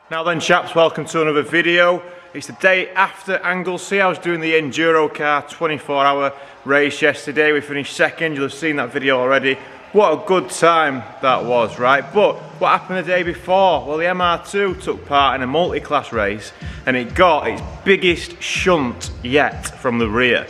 Now then chaps, welcome to another video. It's the day after Anglesey. I was doing the Enduro car 24-hour race yesterday. We finished second, you'll have seen that video already. What a good time that was, right? But what happened the day before? Well, the MR2 took part in a multi-class race and it got its biggest shunt yet from the rear.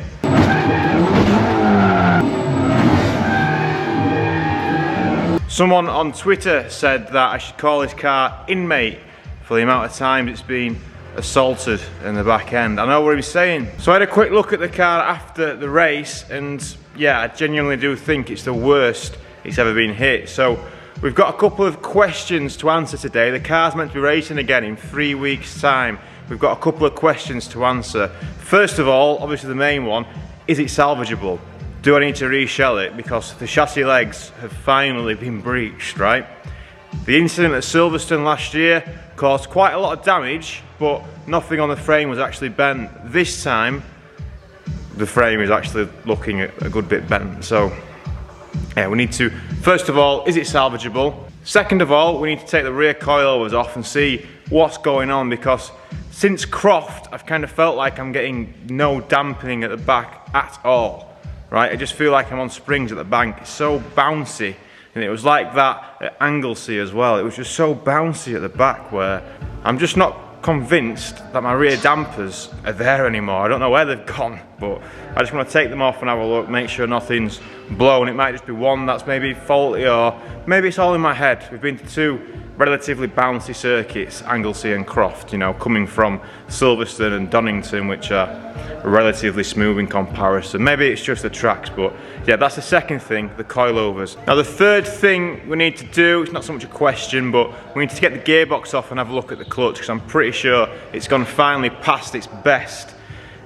Someone on Twitter said that I should call this car Inmate for the amount of times it's been assaulted in the back end. I know what he was saying. So I had a quick look at the car after the race and yeah, I genuinely do think it's the worst it's ever been hit. So we've got a couple of questions to answer today. The car's meant to be racing again in 3 weeks' time. We've got a couple of questions to answer. First of all, obviously the main one, is it salvageable? Do I need to reshell it? Because the chassis legs have finally been breached, right? The incident at Silverstone last year caused quite a lot of damage, but nothing on the frame was actually bent. This time, the frame is actually looking a good bit bent. So, yeah, we need to, first of all, is it salvageable? Second of all, we need to take the rear coilovers off and see what's going on, because since Croft, I've kind of felt like I'm getting no dampening at the back at all, right? I just feel like I'm on springs at the bank. It's so bouncy. And it was like that at Anglesey as well. It was just so bouncy at the back where I'm just not convinced that my rear dampers are there anymore. I don't know where they've gone, but I just want to take them off and have a look, make sure nothing's blown. It might just be one that's maybe faulty, or maybe it's all in my head. We've been to two relatively bouncy circuits, Anglesey and Croft, you know, coming from Silverstone and Donington, which are relatively smooth in comparison. Maybe it's just the tracks, but yeah, that's the second thing, the coilovers. Now the third thing we need to do, it's not so much a question, but we need to get the gearbox off and have a look at the clutch, because I'm pretty sure it's gone finally past its best.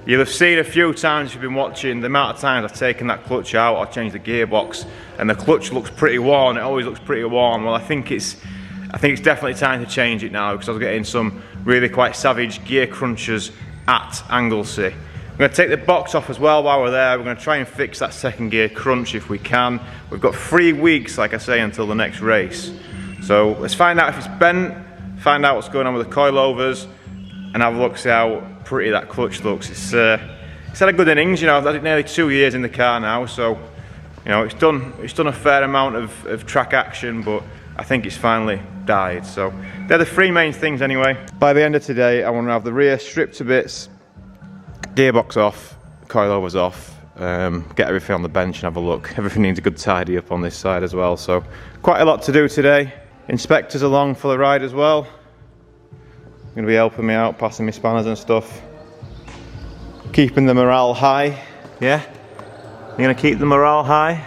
You'll have seen a few times if you've been watching the amount of times I've taken that clutch out or changed the gearbox, and the clutch looks pretty worn. It always looks pretty worn. Well, I think it's definitely time to change it now, because I was getting some really quite savage gear crunchers at Anglesey. We're going to take the box off as well while we're there. We're going to try and fix that second gear crunch if we can. We've got 3 weeks, like I say, until the next race. So let's find out if it's bent, find out what's going on with the coilovers, and have a look, see how pretty that clutch looks. It's had a good innings, you know. I've had it nearly 2 years in the car now, so you know it's done a fair amount of track action, but I think it's finally died. So they're the three main things anyway. By the end of today, I want to have the rear stripped to bits, gearbox off, coilovers off, get everything on the bench and have a look. Everything needs a good tidy up on this side as well, so quite a lot to do today. Inspectors along for the ride as well. Going to be helping me out, passing me spanners and stuff. Keeping the morale high, yeah? You're going to keep the morale high?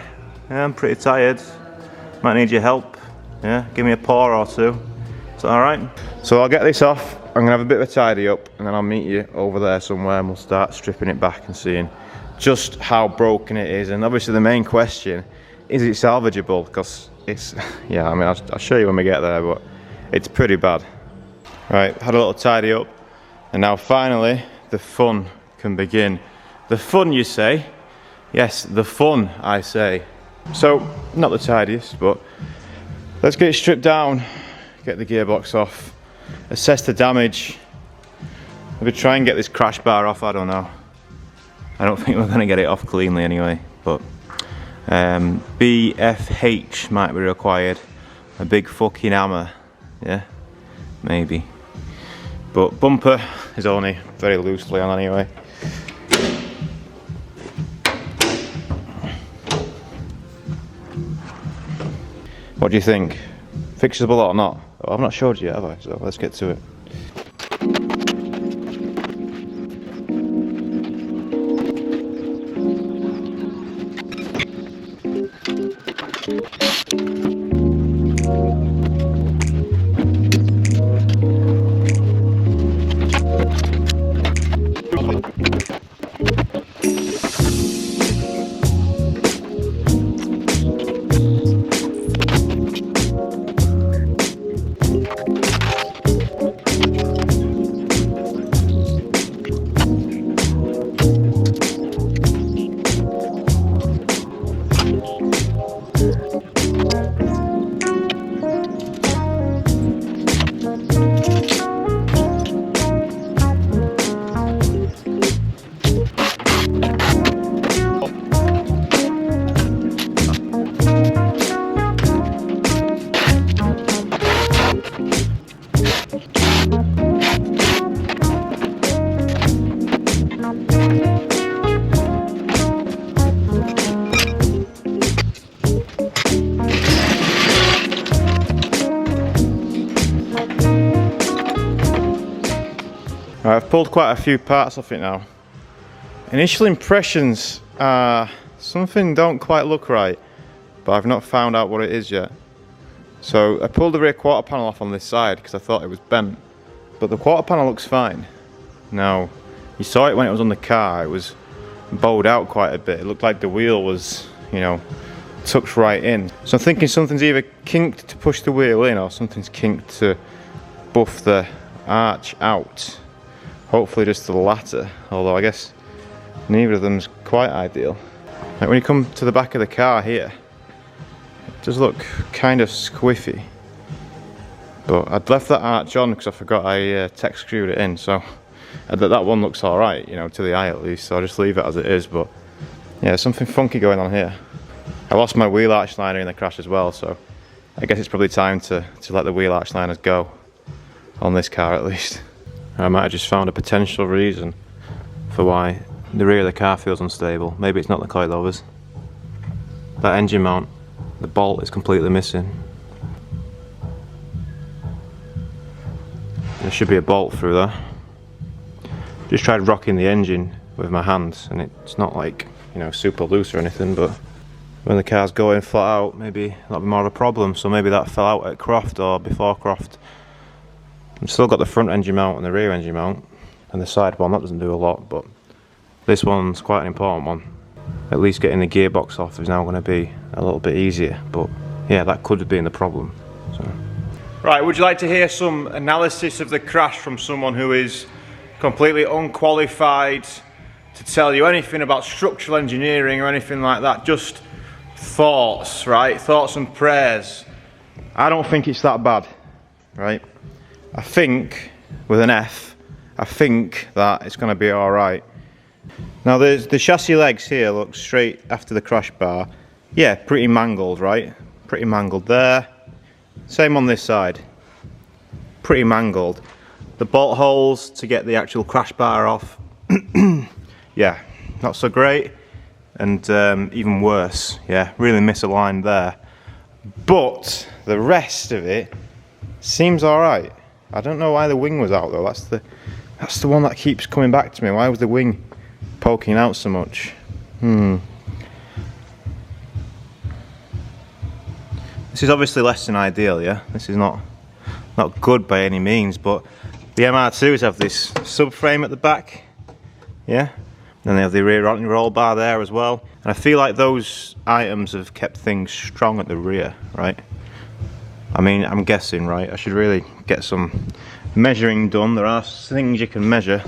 Yeah, I'm pretty tired. Might need your help. Yeah, give me a paw or two. Is that alright? So I'll get this off, I'm going to have a bit of a tidy up, and then I'll meet you over there somewhere and we'll start stripping it back and seeing just how broken it is. And obviously the main question, is it salvageable? Because it's, yeah, I mean, I'll show you when we get there, but it's pretty bad. Right, had a little tidy up, and now finally the fun can begin. The fun, you say? Yes, the fun, I say. So, not the tidiest, but let's get it stripped down, get the gearbox off, assess the damage, maybe try and get this crash bar off. I don't know. I don't think we're going to get it off cleanly anyway, but BFH might be required. A big fucking hammer, yeah, maybe. But bumper is only very loosely on anyway. What do you think? Fixable or not? Oh, I've not showed you yet, have I? So let's get to it. Right, I've pulled quite a few parts off it now. Initial impressions are something don't quite look right, but I've not found out what it is yet. So I pulled the rear quarter panel off on this side because I thought it was bent, but the quarter panel looks fine. Now, you saw it when it was on the car, it was bowed out quite a bit. It looked like the wheel was, you know, tucked right in. So I'm thinking something's either kinked to push the wheel in or something's kinked to buff the arch out. Hopefully just the latter, although I guess neither of them's quite ideal. Like when you come to the back of the car here, it does look kind of squiffy. But I'd left that arch on because I forgot I tech screwed it in, so that one looks alright, you know, to the eye at least, so I'll just leave it as it is. But yeah, something funky going on here. I lost my wheel arch liner in the crash as well, so I guess it's probably time to let the wheel arch liners go. On this car at least. I might have just found a potential reason for why the rear of the car feels unstable. Maybe it's not the coilovers. That engine mount, the bolt is completely missing. There should be a bolt through there. Just tried rocking the engine with my hands and it's not like, you know, super loose or anything, but when the car's going flat out, maybe that'll be more of a problem. So maybe that fell out at Croft or before Croft. I've still got the front engine mount and the rear engine mount, and the side one, that doesn't do a lot, but this one's quite an important one. At least getting the gearbox off is now going to be a little bit easier, but yeah, that could have been the problem. So. Right, would you like to hear some analysis of the crash from someone who is completely unqualified to tell you anything about structural engineering or anything like that? Just thoughts, right? Thoughts and prayers. I don't think it's that bad, right? I think, with an F, I think that it's going to be alright. Now the chassis legs here look straight after the crash bar. Yeah, pretty mangled, right? Pretty mangled there. Same on this side. Pretty mangled. The bolt holes to get the actual crash bar off, yeah, not so great. And even worse, yeah, really misaligned there. But the rest of it seems alright. I don't know why the wing was out though. That's the one that keeps coming back to me. Why was the wing poking out so much? This is obviously less than ideal, yeah. This is not good by any means, but the MR2s have this subframe at the back, yeah. And they have the rear roll bar there as well. And I feel like those items have kept things strong at the rear, right? I mean, I'm guessing, right? I should really get some measuring done. There are things you can measure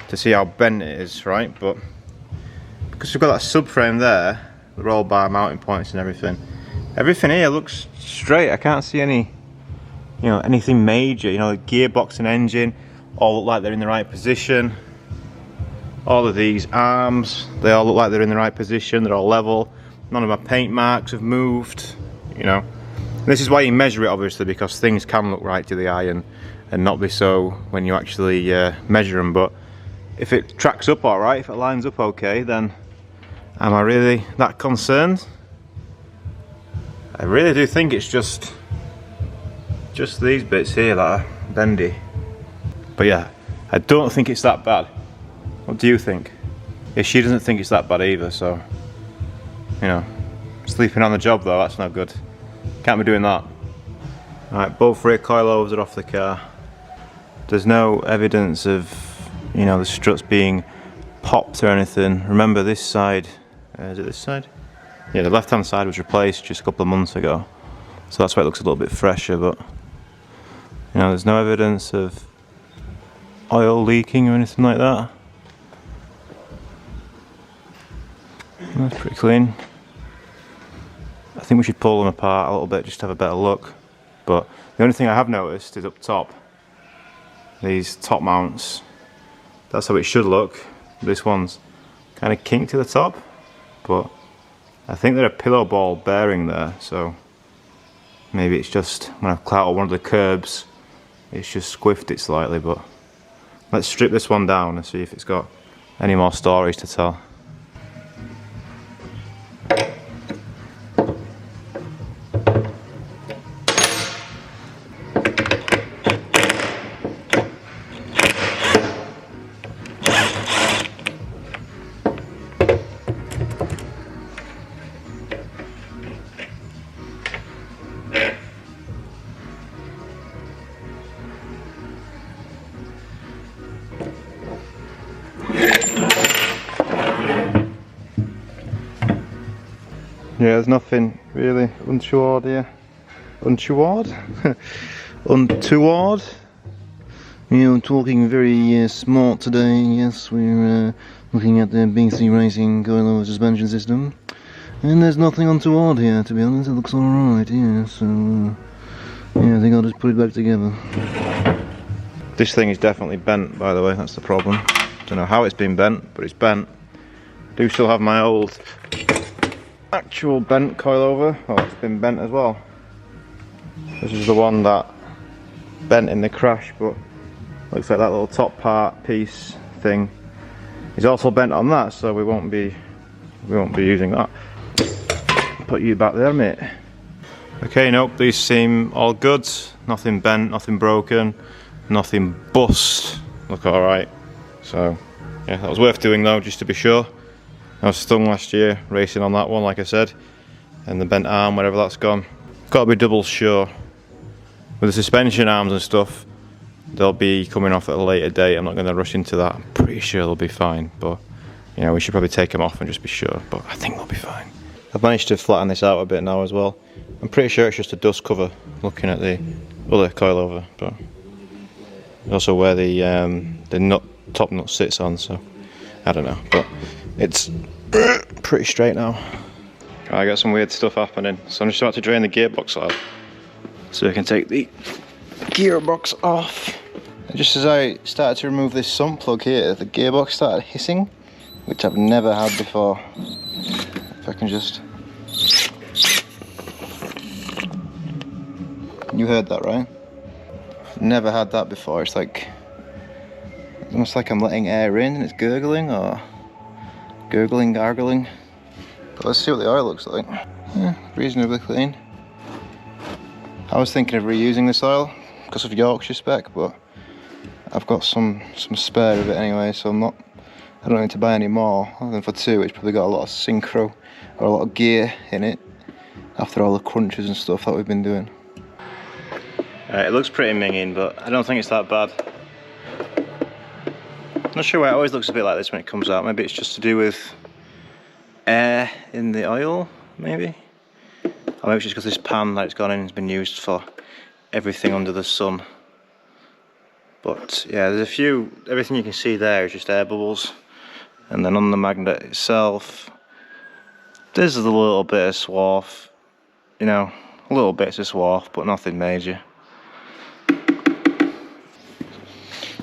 to see how bent it is, right? But because we've got that subframe there, the roll bar mounting points and everything here looks straight. I can't see any, you know, anything major. You know, the gearbox and engine all look like they're in the right position. All of these arms, they all look like they're in the right position. They're all level. None of my paint marks have moved, you know. This is why you measure it, obviously, because things can look right to the eye and not be so when you actually measure them. But if it tracks up all right, if it lines up okay, then am I really that concerned? I really do think it's just these bits here that are bendy. But yeah, I don't think it's that bad. What do you think? Yeah, she doesn't think it's that bad either, so, you know, sleeping on the job though, that's not good. Can't be doing that. Alright, both rear coilovers are off the car. There's no evidence of, you know, the struts being popped or anything. Remember this side, is it this side? Yeah, the left hand side was replaced just a couple of months ago. So that's why it looks a little bit fresher, but, you know, there's no evidence of oil leaking or anything like that. That's pretty clean. I think we should pull them apart a little bit just to have a better look. But the only thing I have noticed is up top, these top mounts. That's how it should look. This one's kind of kinked to the top, but I think they're a pillow ball bearing there, so maybe it's just when I've clouted one of the curbs, it's just squiffed it slightly. But let's strip this one down and see if it's got any more stories to tell. Yeah, there's nothing really untoward here. Untoward? Untoward? Yeah, we're talking very smart today. Yes, we're looking at the BC Racing coilover suspension system. And there's nothing untoward here, to be honest. It looks alright, yeah, so yeah, I think I'll just put it back together. This thing is definitely bent, by the way, that's the problem. Don't know how it's been bent, but it's bent. I do still have my old actual bent coilover. Oh, it's been bent as well. This is the one that bent in the crash, but looks like that little top part piece thing is also bent on that, so we won't be using that. Put you back there, mate. Okay, nope, these seem all good. Nothing bent, nothing broken, nothing bust. Look alright. So yeah, that was worth doing though, just to be sure. I was stung last year racing on that one, like I said, and the bent arm, wherever that's gone. Got to be double sure. With the suspension arms and stuff, they'll be coming off at a later date. I'm not going to rush into that. I'm pretty sure they'll be fine, but you know, we should probably take them off and just be sure. But I think they'll be fine. I've managed to flatten this out a bit now as well. I'm pretty sure it's just a dust cover, looking at the other coilover, but also where the top nut sits on. So I don't know, but it's pretty straight now. I got some weird stuff happening, so I'm just about to drain the gearbox out so I can take the gearbox off. And just as I started to remove this sump plug here, the gearbox started hissing, which I've never had before. If I can just... You heard that, right? Never had that before. It's like... It's almost like I'm letting air in and it's gurgling, or... Gurgling, gargling. But let's see what the oil looks like. Yeah, reasonably clean. I was thinking of reusing this oil because of Yorkshire spec, but I've got some spare of it anyway, so I don't need to buy any more. Other than for two, it's probably got a lot of synchro or a lot of gear in it after all the crunches and stuff that we've been doing. It looks pretty minging, but I don't think it's that bad. Not sure why it always looks a bit like this when it comes out. Maybe it's just to do with air in the oil, maybe? Or maybe it's just because this pan that it's gone in has been used for everything under the sun. But yeah, there's a few, everything you can see there is just air bubbles. And then on the magnet itself, there's a little bit of swarf, you know, little bits of swarf, but nothing major.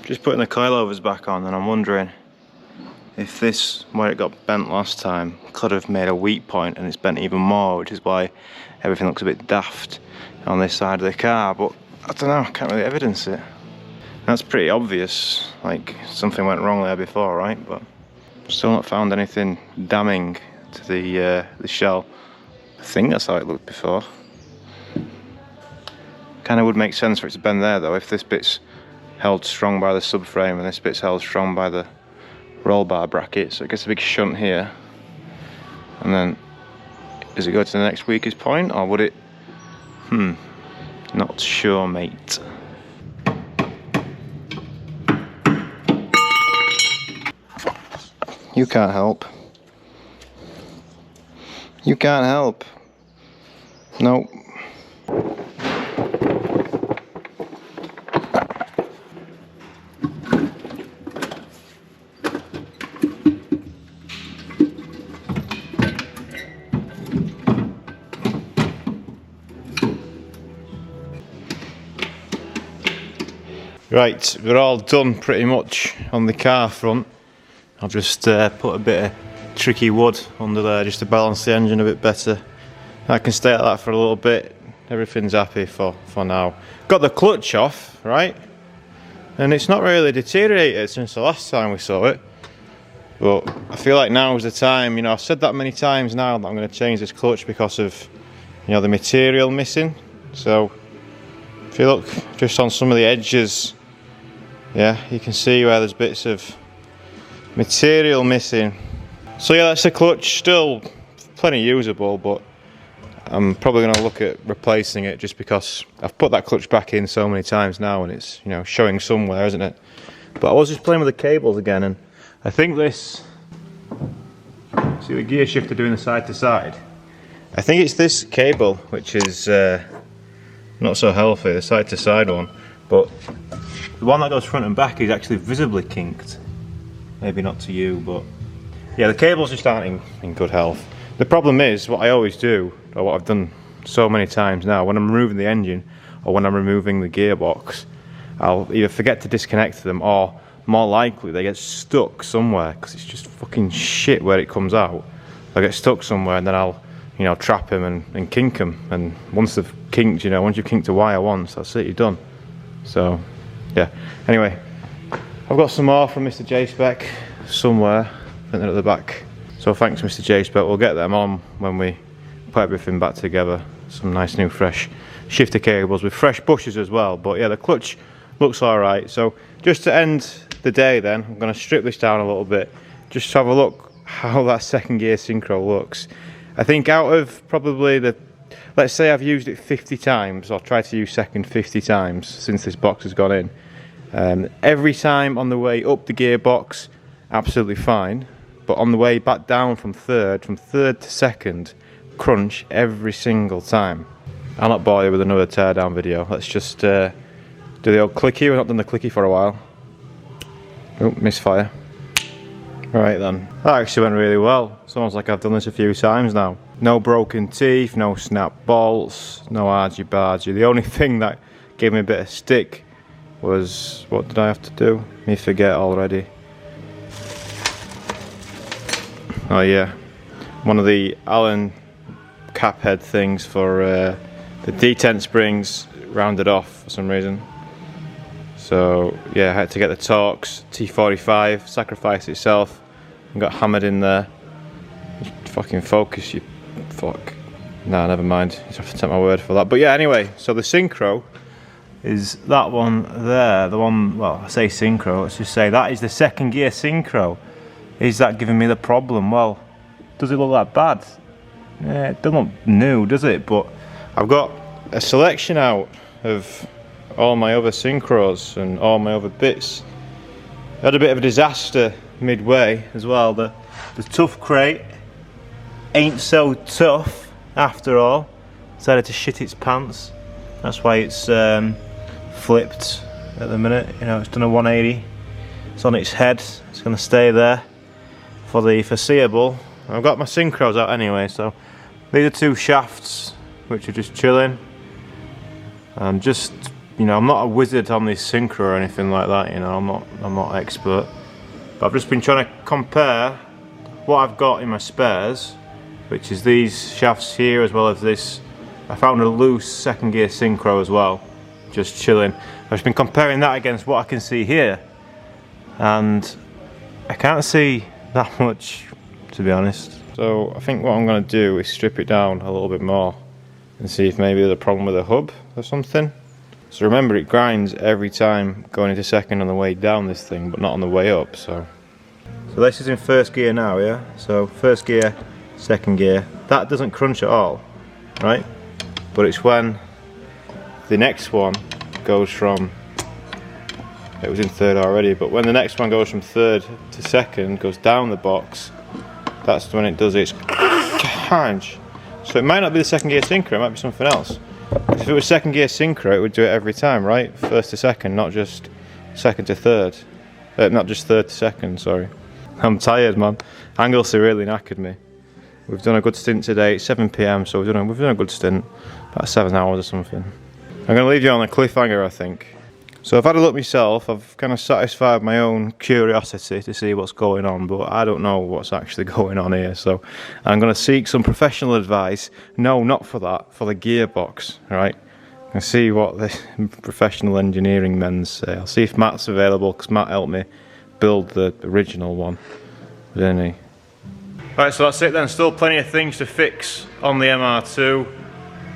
Just putting the coilovers back on, and I'm wondering if this, where it got bent last time, could have made a weak point and it's bent even more, which is why everything looks a bit daft on this side of the car. But I don't know, I can't really evidence it. That's pretty obvious, like something went wrong there before, right? But still not found anything damning to the shell. I think that's how it looked before. Kind of would make sense for it to bend there though, if this bit's held strong by the subframe and this bit's held strong by the roll bar bracket, so it gets a big shunt here. And then, does it go to the next weakest point, or would it? Not sure, mate. You can't help. You can't help. Nope. Right, we're all done pretty much on the car front. I've just put a bit of tricky wood under there just to balance the engine a bit better. I can stay at that for a little bit. Everything's happy for now. Got the clutch off, right? And it's not really deteriorated since the last time we saw it. But I feel like now is the time, you know, I've said that many times now that I'm going to change this clutch because of, you know, the material missing. So if you look just on some of the edges, yeah, you can see where there's bits of material missing. So yeah, that's the clutch, still plenty usable, but I'm probably going to look at replacing it just because I've put that clutch back in so many times now and it's, you know, showing somewhere, isn't it? But I was just playing with the cables again, and I think this, see the gear shifter doing the side to side, I think it's this cable which is not so healthy, the side to side one, but the one that goes front and back is actually visibly kinked. Maybe not to you, but yeah, the cables just aren't in good health. The problem is, what I always do, or what I've done so many times now, when I'm removing the engine or when I'm removing the gearbox, I'll either forget to disconnect them, or more likely they get stuck somewhere because it's just fucking shit where it comes out. They'll get stuck somewhere, and then I'll, you know, trap them and kink them. And once they've kinked, you know, once you've kinked a wire once, that's it, you're done. So, yeah. Anyway, I've got some more from Mr. J-Spec somewhere. I think they're at the back. So thanks, Mr. J-Spec. We'll get them on when we put everything back together. Some nice new fresh shifter cables with fresh bushes as well. But yeah, the clutch looks alright. So just to end the day then, I'm going to strip this down a little bit, just to have a look how that second gear synchro looks. I think out of probably the, let's say I've used it 50 times, or tried to use second 50 times since this box has gone in. Every time on the way up the gearbox, absolutely fine. But on the way back down from third to second, crunch every single time. I'll not bore you with another teardown video. Let's just do the old clicky. We've not done the clicky for a while. Oh, misfire. Right then. That actually went really well. It's almost like I've done this a few times now. No broken teeth, no snap bolts, no argy-bargy. The only thing that gave me a bit of stick was, what did I have to do? Me forget already. Oh yeah, one of the Allen cap head things for the detent springs rounded off for some reason. So yeah, I had to get the Torx T45, sacrifice itself, and got hammered in there. Fucking focus, you fuck. Nah, never mind, you have to take my word for that. But yeah, anyway, so the synchro is that one there, the one, well, I say synchro, let's just say that is the second gear synchro. Is that giving me the problem? Well, does it look that bad? Yeah, it doesn't look new, does it? But I've got a selection out of all my other synchros and all my other bits. I had a bit of a disaster midway as well. The tough crate ain't so tough after all. Decided to shit its pants. That's why it's flipped at the minute. You know, it's done a 180. It's on its head. It's going to stay there for the foreseeable. I've got my synchros out anyway, so these are two shafts which are just chilling. And just, you know, I'm not a wizard on this synchro or anything like that, you know, I'm not expert. But I've just been trying to compare what I've got in my spares, which is these shafts here as well as this. I found a loose second gear synchro as well, just chilling. I've just been comparing that against what I can see here, and I can't see that much, to be honest. So I think what I'm going to do is strip it down a little bit more and see if maybe there's a problem with the hub or something. So remember, it grinds every time going into second on the way down this thing, but not on the way up. So this is in first gear now, yeah? So first gear, second gear. That doesn't crunch at all, right? But it's when the next one goes from, it was in third already, but when the next one goes from third to second, goes down the box, that's when it does its punch. So it might not be the second gear synchro, it might be something else. If it was second gear synchro, it would do it every time, right? First to second, not just second to third. Not just third to second, sorry. I'm tired, man. Anglesey really knackered me. We've done a good stint today, it's 7 PM, so we've done a good stint. About 7 hours or something. I'm going to leave you on a cliffhanger, I think. So I've had a look myself, I've kind of satisfied my own curiosity to see what's going on, but I don't know what's actually going on here, so I'm going to seek some professional advice. No, not for that, for the gearbox, right? And see what the professional engineering men say. I'll see if Matt's available, because Matt helped me build the original one, didn't he? Right, so that's it then. Still plenty of things to fix on the MR2,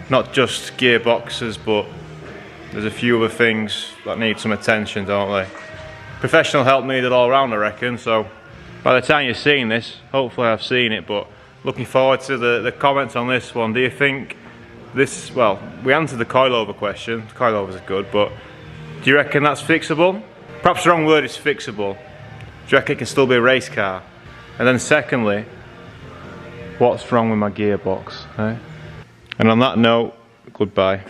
not just gearboxes, but there's a few other things that need some attention, don't they? Professional help needed all round, I reckon, so by the time you're seeing this, hopefully I've seen it, but looking forward to the comments on this one. Do you think this, well, we answered the coilover question, coilovers are good, but do you reckon that's fixable? Perhaps the wrong word is fixable. Do you reckon it can still be a race car? And then secondly, what's wrong with my gearbox, eh? And on that note, goodbye.